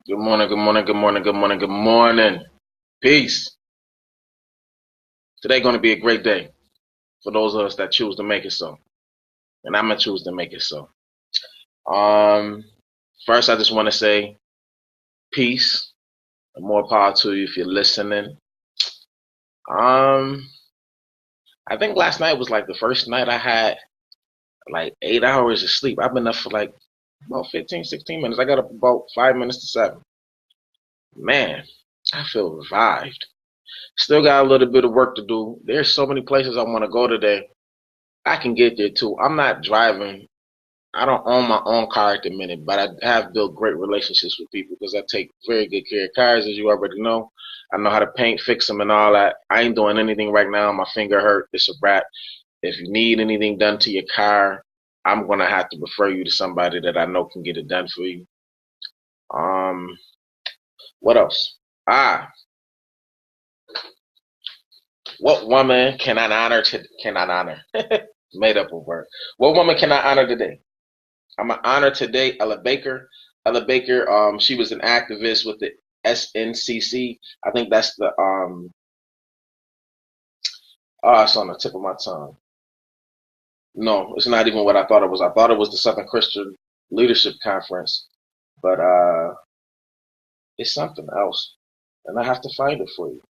Good morning, good morning, good morning, good morning, good morning. Peace. Today going to be a great day for those of us that choose to make it so. And I'm going to choose to make it so. Um, First, I just want to say peace and more power to you if you're listening. Um, I think last night was like the first night I had like 8 hours of sleep. I've been up for like about 15, 16 minutes. I got up about 5 minutes to 7. Man, I feel revived. Still got a little bit of work to do. There's so many places I want to go today. I can get there too. I'm not driving. I don't own my own car at the minute, but I have built great relationships with people because I take very good care of cars, as you already know. I know how to paint, fix them, and all that. I ain't doing anything right now. My finger hurt. It's a wrap. If you need anything done to your car, I'm gonna have to refer you to somebody that I know can get it done for you. Um, what else? Ah, what woman can I honor? Cannot honor? Made up a word. What woman can I honor today? I'm gonna honor today Ella Baker. Ella Baker, she was an activist with the SNCC. I think that's the oh, it's on the tip of my tongue. No, it's not even what I thought it was. I thought it was the Southern Christian Leadership Conference, but it's something else, and I have to find it for you.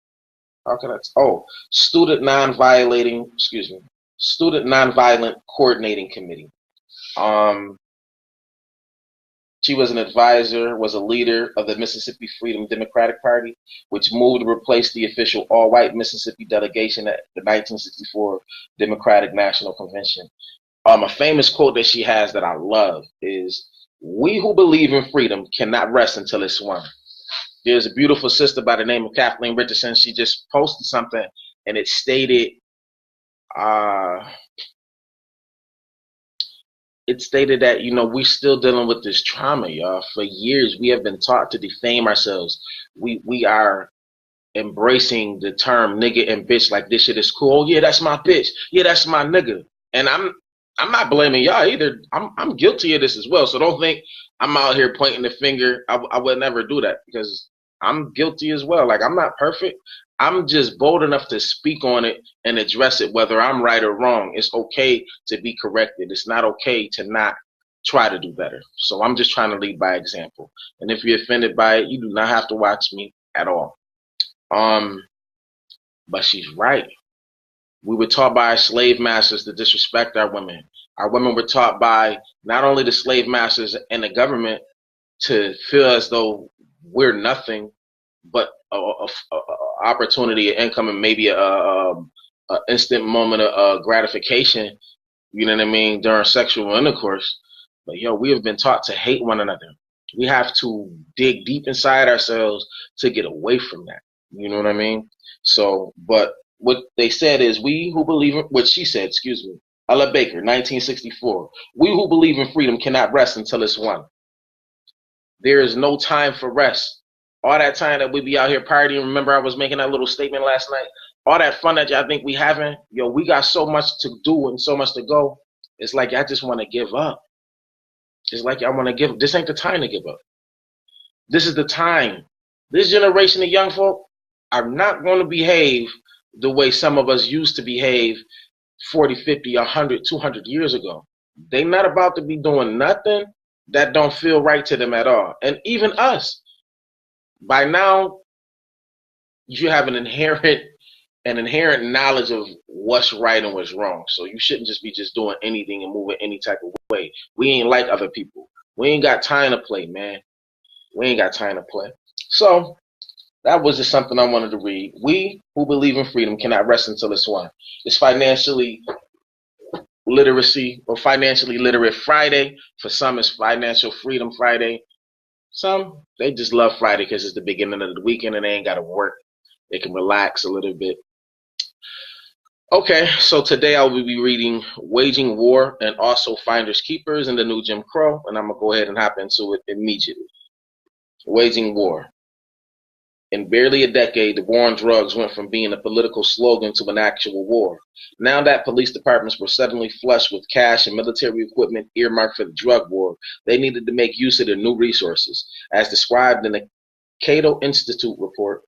How can I? Oh, Student Nonviolent Coordinating Committee. Um, She was an advisor, was a leader of the Mississippi Freedom Democratic Party, which moved to replace the official all-white Mississippi delegation at the 1964 Democratic National Convention. A famous quote that she has that I love is, "We who believe in freedom cannot rest until it's won." There's a beautiful sister by the name of Kathleen Richardson. She just posted something, and it stated, uh, that we're still dealing with this trauma, y'all. For years we have been taught to defame ourselves. We are embracing the term nigga and bitch like this shit is cool. Oh, yeah, that's my bitch. Yeah, that's my nigga. And I'm not blaming y'all either. I'm guilty of this as well. So don't think I'm out here pointing the finger. I would never do that because I'm guilty as well. Like, I'm not perfect. I'm just bold enough to speak on it and address it, whether I'm right or wrong. It's okay to be corrected. It's not okay to not try to do better. So I'm just trying to lead by example. And if you're offended by it, you do not have to watch me at all. Um, but she's right. We were taught by our slave masters to disrespect our women. Our women were taught by not only the slave masters and the government to feel as though we're nothing but a opportunity, of income, and maybe a instant moment of gratification. You know what I mean, during sexual intercourse. But we have been taught to hate one another. We have to dig deep inside ourselves to get away from that. You know what I mean? So, but what they said is, we who believe in, what she said, excuse me, Ella Baker, 1964, we who believe in freedom cannot rest until it's won. There is no time for rest. All that time that we be out here partying, remember I was making that little statement last night? All that fun that y'all think we having, we got so much to do and so much to go. It's like y'all just want to give up. It's like y'all want to give up. This ain't the time to give up. This is the time. This generation of young folk are not going to behave the way some of us used to behave 40, 50, 100, 200 years ago. They not about to be doing nothing that don't feel right to them at all. And even us, by now, you have an inherent knowledge of what's right and what's wrong. So you shouldn't just be just doing anything and moving any type of way. We ain't like other people. We ain't got time to play, man. We ain't got time to play. So that was just something I wanted to read. We who believe in freedom cannot rest until it's won. It's financially literacy or financially literate Friday. For some, it's financial freedom Friday. Some, they just love Friday because it's the beginning of the weekend and they ain't got to work. They can relax a little bit. Okay, so today I will be reading Waging War and also Finders Keepers in the New Jim Crow, and I'm going to go ahead and hop into it immediately. Waging War. In barely a decade, the war on drugs went from being a political slogan to an actual war. Now that police departments were suddenly flush with cash and military equipment earmarked for the drug war, they needed to make use of their new resources. As described in the Cato Institute report,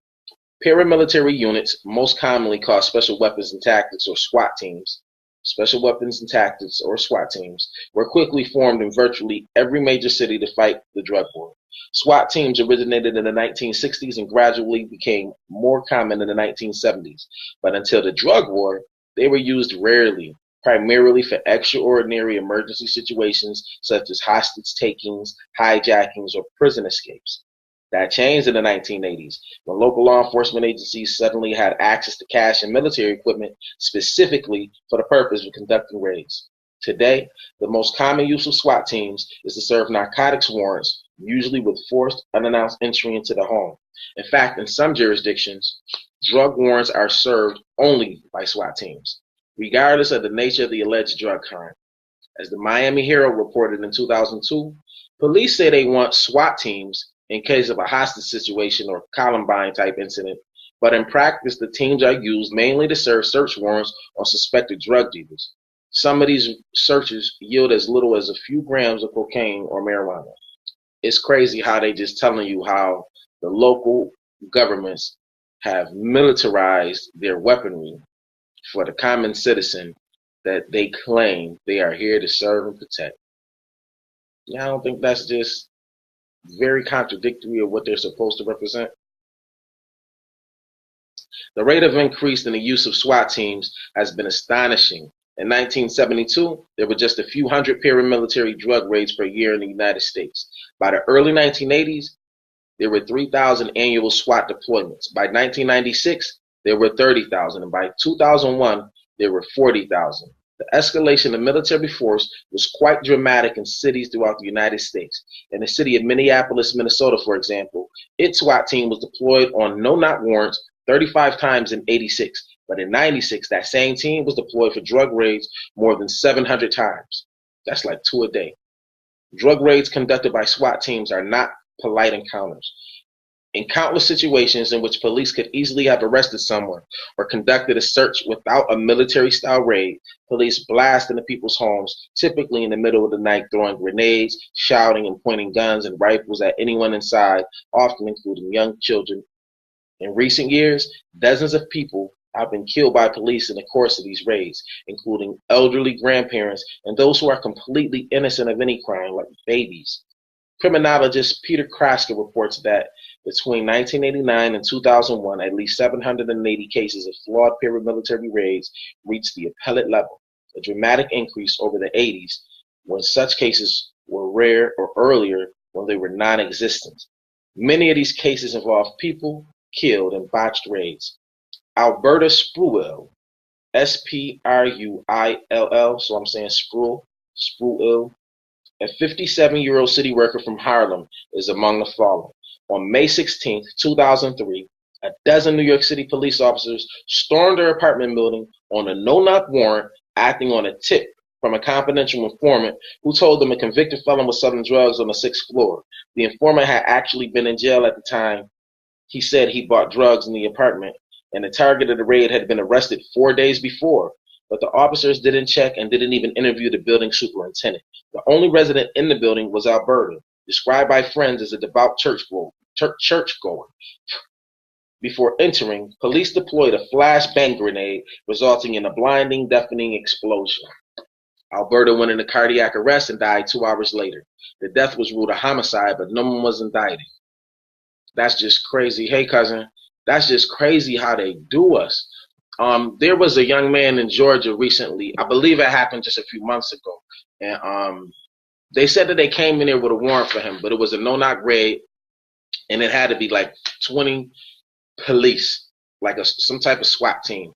paramilitary units, most commonly called Special Weapons and Tactics or SWAT teams, Special Weapons and Tactics or SWAT teams, were quickly formed in virtually every major city to fight the drug war. SWAT teams originated in the 1960s and gradually became more common in the 1970s, but until the drug war, they were used rarely, primarily for extraordinary emergency situations such as hostage takings, hijackings, or prison escapes. That changed in the 1980s when local law enforcement agencies suddenly had access to cash and military equipment specifically for the purpose of conducting raids. Today, the most common use of SWAT teams is to serve narcotics warrants, usually with forced, unannounced entry into the home. In fact, in some jurisdictions, drug warrants are served only by SWAT teams, regardless of the nature of the alleged drug crime. As the Miami Herald reported in 2002, police say they want SWAT teams in case of a hostage situation or Columbine type incident, but in practice, the teams are used mainly to serve search warrants on suspected drug dealers. Some of these searches yield as little as a few grams of cocaine or marijuana. It's crazy how they just telling you how the local governments have militarized their weaponry for the common citizen that they claim they are here to serve and protect. Yeah, I don't think that's just very contradictory of what they're supposed to represent. The rate of increase in the use of SWAT teams has been astonishing. In 1972, there were just a few hundred paramilitary drug raids per year in the United States. By the early 1980s, there were 3,000 annual SWAT deployments. By 1996, there were 30,000, and by 2001, there were 40,000. The escalation of military force was quite dramatic in cities throughout the United States. In the city of Minneapolis, Minnesota, for example, its SWAT team was deployed on no-knock warrants 35 times in '86. But in '96, that same team was deployed for drug raids more than 700 times. That's like 2 a day. Drug raids conducted by SWAT teams are not polite encounters. In countless situations in which police could easily have arrested someone or conducted a search without a military-style raid, police blast into people's homes, typically in the middle of the night, throwing grenades, shouting, and pointing guns and rifles at anyone inside, often including young children. In recent years, dozens of people have been killed by police in the course of these raids, including elderly grandparents and those who are completely innocent of any crime, like babies. Criminologist Peter Krasker reports that between 1989 and 2001, at least 780 cases of flawed paramilitary raids reached the appellate level, a dramatic increase over the 80s when such cases were rare or earlier when they were non-existent. Many of these cases involve people killed in botched raids. Alberta Spruill, Spruill, so I'm saying Spruill, a 57-year-old city worker from Harlem, is among the following. On May 16, 2003, a dozen New York City police officers stormed her apartment building on a no-knock warrant, acting on a tip from a confidential informant who told them a convicted felon was selling drugs on the 6th floor. The informant had actually been in jail at the time. He said he bought drugs in the apartment, and the target of the raid had been arrested 4 days before. But the officers didn't check and didn't even interview the building superintendent. The only resident in the building was Alberta, described by friends as a devout churchgoer. Before entering, police deployed a flashbang grenade, resulting in a blinding, deafening explosion. Alberta went into cardiac arrest and died 2 hours later. The death was ruled a homicide, but no one was indicted. That's just crazy. Hey, cousin, that's just crazy how they do us. There was a young man in Georgia recently. I believe it happened just a few months ago. And they said that they came in there with a warrant for him, but it was a no-knock raid, and it had to be like 20 police, like some type of SWAT team.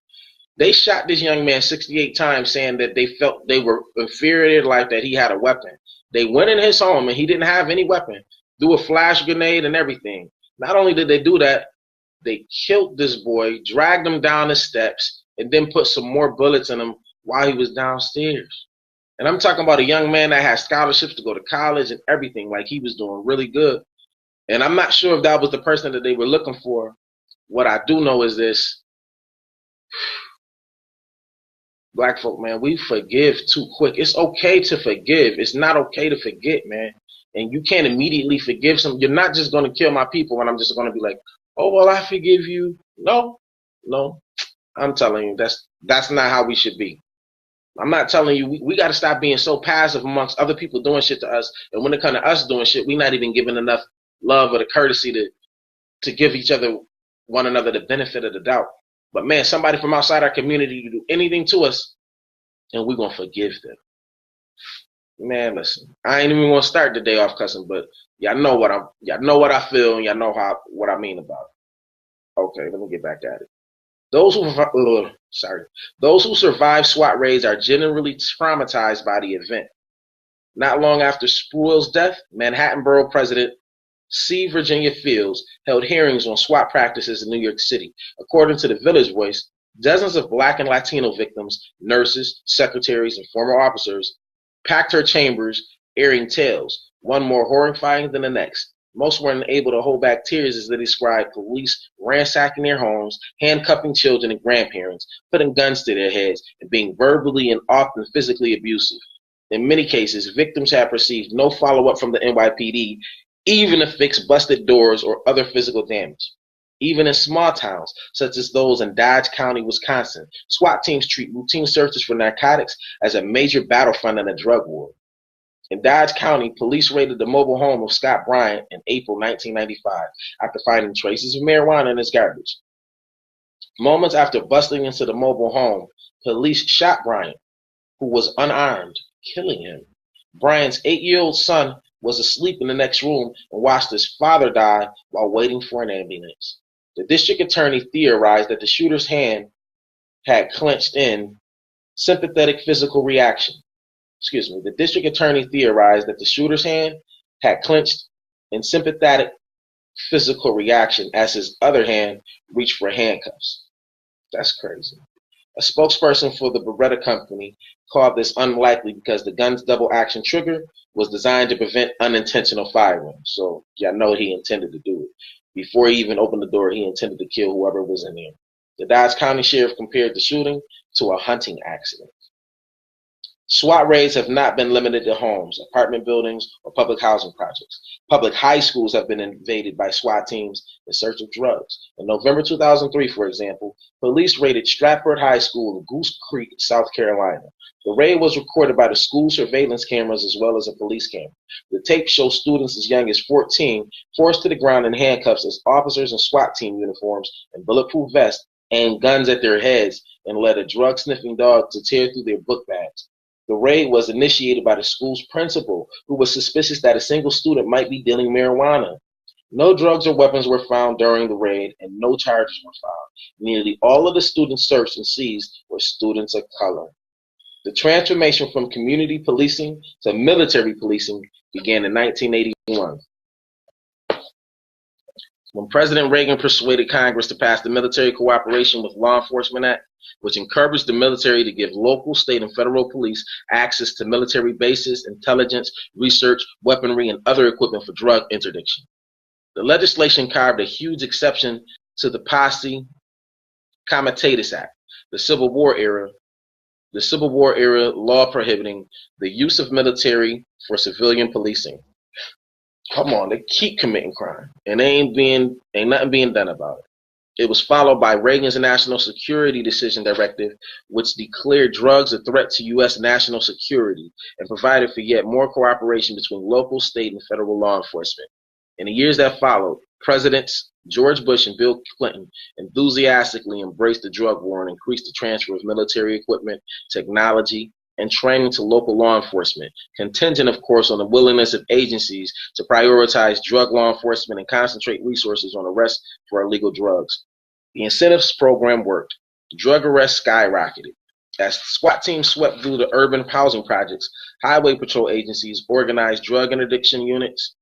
They shot this young man 68 times, saying that they felt they were inferior to life, that he had a weapon. They went in his home, and he didn't have any weapon, threw a flash grenade and everything. Not only did they do that, they killed this boy, dragged him down the steps, and then put some more bullets in him while he was downstairs. And I'm talking about a young man that had scholarships to go to college and everything, like he was doing really good. And I'm not sure if that was the person that they were looking for. What I do know is this: black folk, man, we forgive too quick. It's okay to forgive. It's not okay to forget, man. And you can't immediately forgive some. You're not just going to kill my people and I'm just going to be like, oh, well, I forgive you. No, no. I'm telling you, that's not how we should be. I'm not telling you, we got to stop being so passive amongst other people doing shit to us. And when it comes to us doing shit, we're not even giving enough love or the courtesy to give one another the benefit of the doubt. But man, somebody from outside our community to do anything to us, and we're gonna forgive them. Man, listen, I ain't even gonna start the day off cussing, but y'all know what I feel, and y'all know what I mean about it. Okay, let me get back at it. Those who survive SWAT raids are generally traumatized by the event. Not long after Spruill's death, Manhattan Borough President C. Virginia Fields held hearings on SWAT practices in New York City. According to the Village Voice, dozens of Black and Latino victims, nurses, secretaries, and former officers packed her chambers, airing tales, one more horrifying than the next. Most were unable to hold back tears as they described police ransacking their homes, handcuffing children and grandparents, putting guns to their heads, and being verbally and often physically abusive. In many cases, victims have received no follow-up from the NYPD, even to fix busted doors or other physical damage. Even in small towns, such as those in Dodge County, Wisconsin, SWAT teams treat routine searches for narcotics as a major battlefront in a drug war. In Dodge County, police raided the mobile home of Scott Bryant in April 1995 after finding traces of marijuana in his garbage. Moments after busting into the mobile home, police shot Bryant, who was unarmed, killing him. Bryant's 8-year-old son was asleep in the next room and watched his father die while waiting for an ambulance. The district attorney theorized that the shooter's hand had clenched in sympathetic physical reaction. The district attorney theorized that the shooter's hand had clenched in sympathetic physical reaction as his other hand reached for handcuffs. That's crazy. A spokesperson for the Beretta Company called this unlikely because the gun's double action trigger was designed to prevent unintentional firing. So y'all know he intended to do it. Before he even opened the door, he intended to kill whoever was in there. The Dodge County Sheriff compared the shooting to a hunting accident. SWAT raids have not been limited to homes, apartment buildings, or public housing projects. Public high schools have been invaded by SWAT teams in search of drugs. In November 2003, for example, police raided Stratford High School in Goose Creek, South Carolina. The raid was recorded by the school surveillance cameras as well as a police camera. The tape shows students as young as 14 forced to the ground in handcuffs as officers in SWAT team uniforms and bulletproof vests aimed guns at their heads and led a drug-sniffing dog to tear through their book bags. The raid was initiated by the school's principal, who was suspicious that a single student might be dealing marijuana. No drugs or weapons were found during the raid, and no charges were found. Nearly all of the students searched and seized were students of color. The transformation from community policing to military policing began in 1981. When President Reagan persuaded Congress to pass the Military Cooperation with Law Enforcement Act, which encouraged the military to give local, state, and federal police access to military bases, intelligence, research, weaponry, and other equipment for drug interdiction. The legislation carved a huge exception to the Posse Comitatus Act, the Civil War era law prohibiting the use of military for civilian policing. Come on, they keep committing crime, and ain't nothing being done about it. It was followed by Reagan's National Security Decision Directive, which declared drugs a threat to U.S. national security and provided for yet more cooperation between local, state, and federal law enforcement. In the years that followed, Presidents George Bush and Bill Clinton enthusiastically embraced the drug war and increased the transfer of military equipment, technology, and training to local law enforcement, contingent, of course, on the willingness of agencies to prioritize drug law enforcement and concentrate resources on arrests for illegal drugs. The incentives program worked. Drug arrests skyrocketed. As SWAT teams swept through the urban housing projects, highway patrol agencies organized drug interdiction units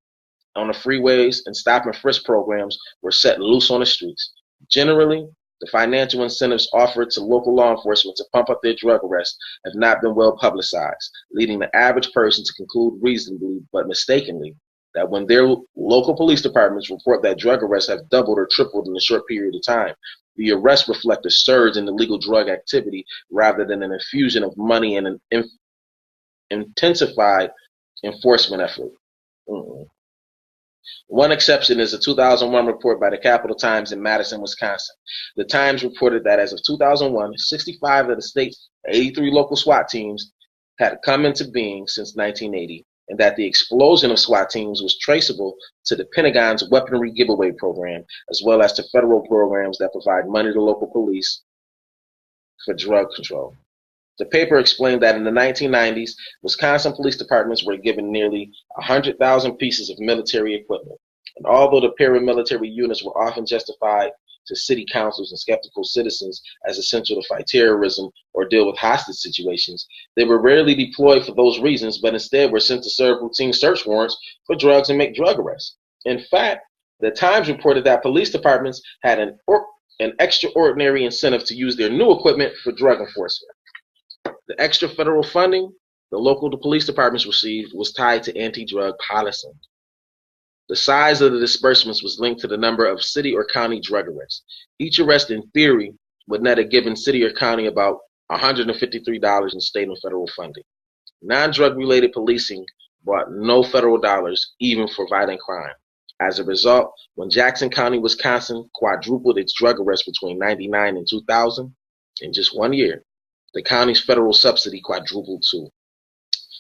on the freeways, and stop and frisk programs were set loose on the streets. Generally, the financial incentives offered to local law enforcement to pump up their drug arrests have not been well publicized, leading the average person to conclude reasonably but mistakenly that when their local police departments report that drug arrests have doubled or tripled in a short period of time, the arrests reflect a surge in illegal drug activity rather than an infusion of money and an intensified enforcement effort. One exception is a 2001 report by the Capital Times in Madison, Wisconsin. The Times reported that as of 2001, 65 of the state's 83 local SWAT teams had come into being since 1980, and that the explosion of SWAT teams was traceable to the Pentagon's weaponry giveaway program, as well as to federal programs that provide money to local police for drug control. The paper explained that in the 1990s, Wisconsin police departments were given nearly 100,000 pieces of military equipment. And although the paramilitary units were often justified to city councils and skeptical citizens as essential to fight terrorism or deal with hostage situations, they were rarely deployed for those reasons, but instead were sent to serve routine search warrants for drugs and make drug arrests. In fact, the Times reported that police departments had an extraordinary incentive to use their new equipment for drug enforcement. The extra federal funding the local police departments received was tied to anti-drug policy. The size of the disbursements was linked to the number of city or county drug arrests. Each arrest, in theory, would net a given city or county about $153 in state and federal funding. Non-drug related policing brought no federal dollars, even for violent crime. As a result, when Jackson County, Wisconsin quadrupled its drug arrests between 1999 and 2000, in just 1 year, the county's federal subsidy quadrupled too.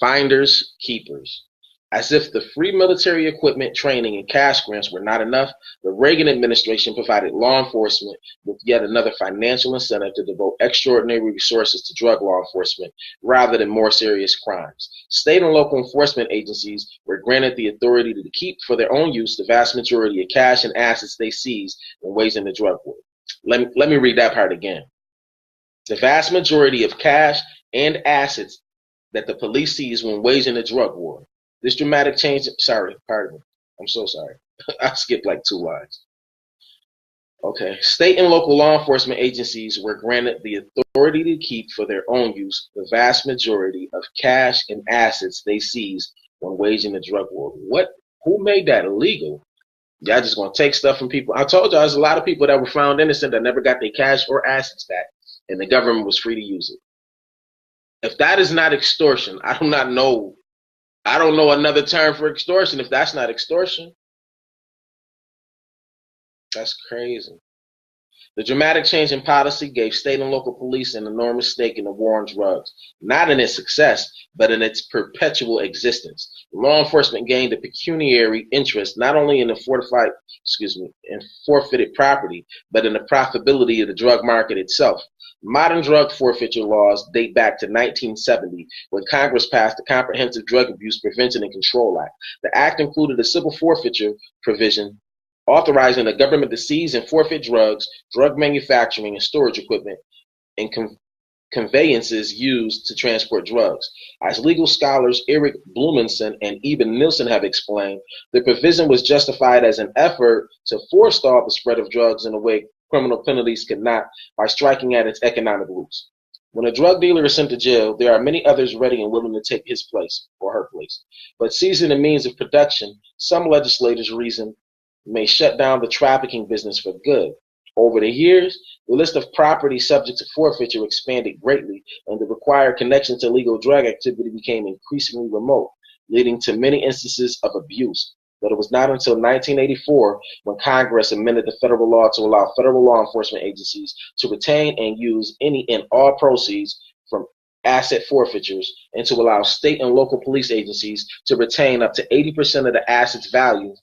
Finders, keepers. As if the free military equipment, training, and cash grants were not enough, the Reagan administration provided law enforcement with yet another financial incentive to devote extraordinary resources to drug law enforcement rather than more serious crimes. State and local enforcement agencies were granted the authority to keep for their own use the vast majority of cash and assets they seized when waging the drug war. Let me read that part again. The vast majority of cash and assets that the police seized when waging the drug war. This dramatic change, pardon me. I'm so sorry. I skipped like 2 lines. Okay. State and local law enforcement agencies were granted the authority to keep for their own use the vast majority of cash and assets they seized when waging the drug war. Who made that illegal? Y'all just gonna take stuff from people. I told y'all there's a lot of people that were found innocent that never got their cash or assets back, and the government was free to use it. If that is not extortion, I don't know another term for extortion if that's not extortion. That's crazy. The dramatic change in policy gave state and local police an enormous stake in the war on drugs, not in its success, but in its perpetual existence. Law enforcement gained a pecuniary interest not only in the forfeited property, but in the profitability of the drug market itself. Modern drug forfeiture laws date back to 1970, when Congress passed the Comprehensive Drug Abuse Prevention and Control Act. The act included a civil forfeiture provision authorizing the government to seize and forfeit drugs, drug manufacturing and storage equipment, and conveyances used to transport drugs. As legal scholars Eric Blumenson and Eben Nielsen have explained, the provision was justified as an effort to forestall the spread of drugs in a way criminal penalties could not, by striking at its economic roots. When a drug dealer is sent to jail, there are many others ready and willing to take his place or her place. But seizing the means of production, some legislators reason, may shut down the trafficking business for good. Over the years, the list of properties subject to forfeiture expanded greatly, and the required connection to illegal drug activity became increasingly remote, leading to many instances of abuse. But it was not until 1984 when Congress amended the federal law to allow federal law enforcement agencies to retain and use any and all proceeds from asset forfeitures, and to allow state and local police agencies to retain up to 80% of the assets value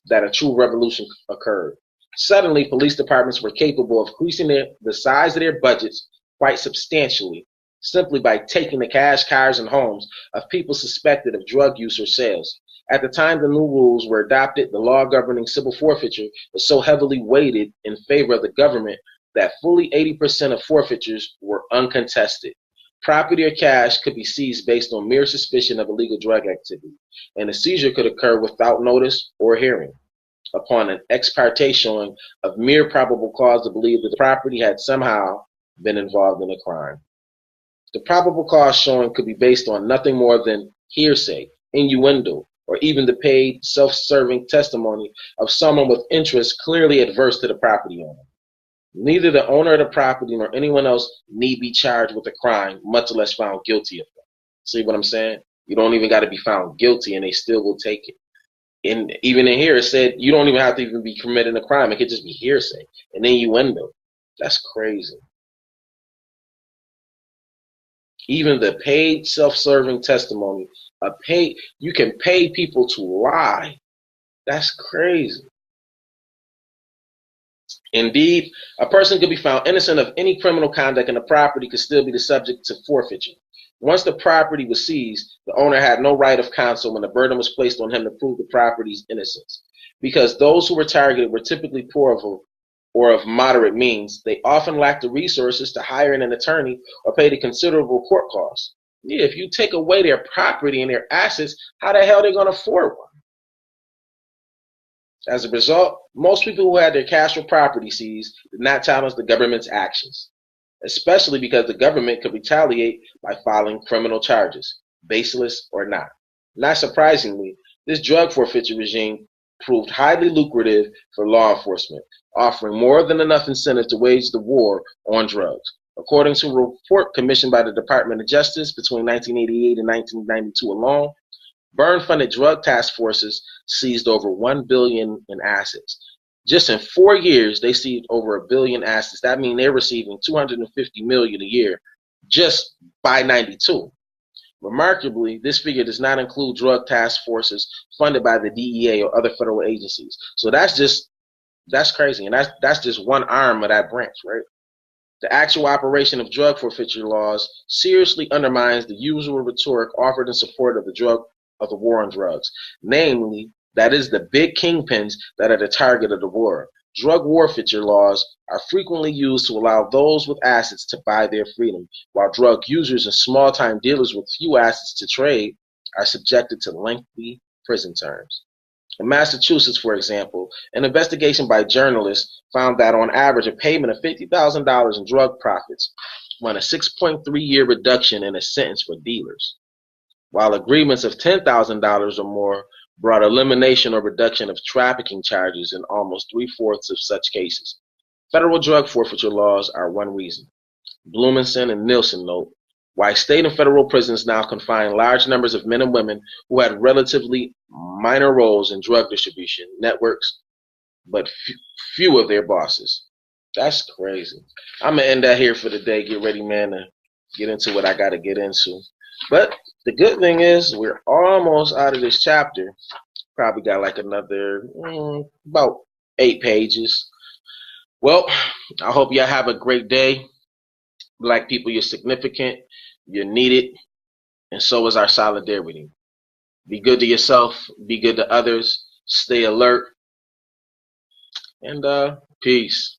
that a true revolution occurred. Suddenly, police departments were capable of increasing the size of their budgets quite substantially, simply by taking the cash, cars, and homes of people suspected of drug use or sales. At the time the new rules were adopted, the law governing civil forfeiture was so heavily weighted in favor of the government that fully 80% of forfeitures were uncontested. Property or cash could be seized based on mere suspicion of illegal drug activity, and a seizure could occur without notice or hearing, upon an ex parte showing of mere probable cause to believe that the property had somehow been involved in a crime. The probable cause showing could be based on nothing more than hearsay, innuendo, or even the paid self-serving testimony of someone with interests clearly adverse to the property owner. Neither the owner of the property nor anyone else need be charged with a crime, much less found guilty of it. See what I'm saying? You don't even got to be found guilty, and they still will take it. And even in here, it said you don't even have to even be committing a crime. It could just be hearsay, and innuendo. That's crazy. Even the paid self-serving testimony, you can pay people to lie. That's crazy. Indeed, a person could be found innocent of any criminal conduct and the property could still be the subject to forfeiture. Once the property was seized, the owner had no right of counsel when the burden was placed on him to prove the property's innocence. Because those who were targeted were typically poor or of moderate means, they often lacked the resources to hire an attorney or pay the considerable court costs. Yeah, if you take away their property and their assets, how the hell are they going to afford one? As a result, most people who had their cash or property seized did not challenge the government's actions, especially because the government could retaliate by filing criminal charges, baseless or not. Not surprisingly, this drug forfeiture regime proved highly lucrative for law enforcement, offering more than enough incentive to wage the war on drugs. According to a report commissioned by the Department of Justice between 1988 and 1992 alone, Byrne-funded drug task forces seized over $1 billion in assets. Just in 4 years, they seized over $1 billion assets. That means they're receiving $250 million a year just by 92. Remarkably, this figure does not include drug task forces funded by the DEA or other federal agencies. So that's crazy, and that's just one arm of that branch, right? The actual operation of drug forfeiture laws seriously undermines the usual rhetoric offered in support of the war on drugs, namely that is the big kingpins that are the target of the war. Drug forfeiture laws are frequently used to allow those with assets to buy their freedom, while drug users and small-time dealers with few assets to trade are subjected to lengthy prison terms. In Massachusetts, for example, an investigation by journalists found that on average a payment of $50,000 in drug profits won a 6.3-year reduction in a sentence for dealers, while agreements of $10,000 or more brought elimination or reduction of trafficking charges in almost three-fourths of such cases. Federal drug forfeiture laws are one reason. Blumenson and Nielsen note, why state and federal prisons now confine large numbers of men and women who had relatively minor roles in drug distribution networks, but few of their bosses. That's crazy. I'm going to end that here for the day. Get ready, man, to get into what I got to get into. But the good thing is we're almost out of this chapter. Probably got like another about 8 pages. Well, I hope y'all have a great day. Black people, you're significant, you're needed, and so is our solidarity. Be good to yourself, be good to others, stay alert, and peace.